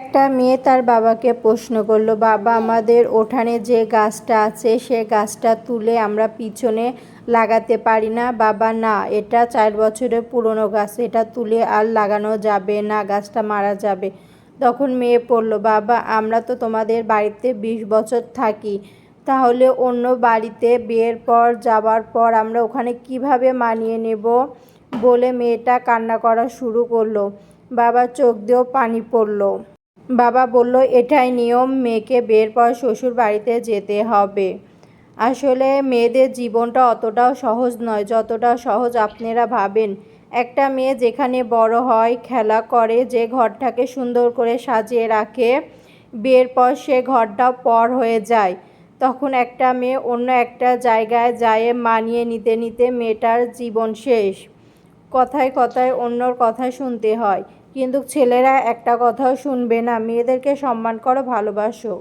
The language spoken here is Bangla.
একটা মেয়ে তার বাবাকে প্রশ্ন করলো, বাবা আমাদের উঠানে যে গাছটা আছে সে গাছটা তুলে আমরা পিছনে লাগাতে পারি না? বাবা, না, এটা 4 বছরের পুরনো গাছ, এটা তুলে আর লাগানো যাবে না, গাছটা মারা যাবে। তখন মেয়ে পড়ল, বাবা আমরা তো তোমাদের বাড়িতে 20 বছর থাকি, তাহলে অন্য বাড়িতে বিয়ের পর যাবার পর আমরা ওখানে কিভাবে মানিয়ে নেব? বলে মেয়েটা কান্না করা শুরু করলো। বাবার চোখ দিয়েও পানি পড়ল। বাবা বলল, এটাই নিয়ম, মেয়েকে বিয়ের পর শ্বশুর বাড়িতে যেতে হবে। আসলে মেয়েদের জীবনটা অতটাও সহজ নয় যতটা সহজ আপনারা ভাবেন। একটা মেয়ে যেখানে বড় হয়, খেলা করে, যে ঘরটাকে সুন্দর করে সাজিয়ে রাখে, বিয়ের পর সে ঘরটা পর হয়ে যায়। তখন একটা মেয়ে অন্য একটা জায়গায় যায়, মানিয়ে নিতে নিতে মেয়েটার জীবন শেষ। কথায় কথায় অন্যর কথা শুনতে হয়, কিন্তু ছেলেরা একটা কথাও শুনবে না। মেয়েদেরকে সম্মান করো, ভালোবাসো।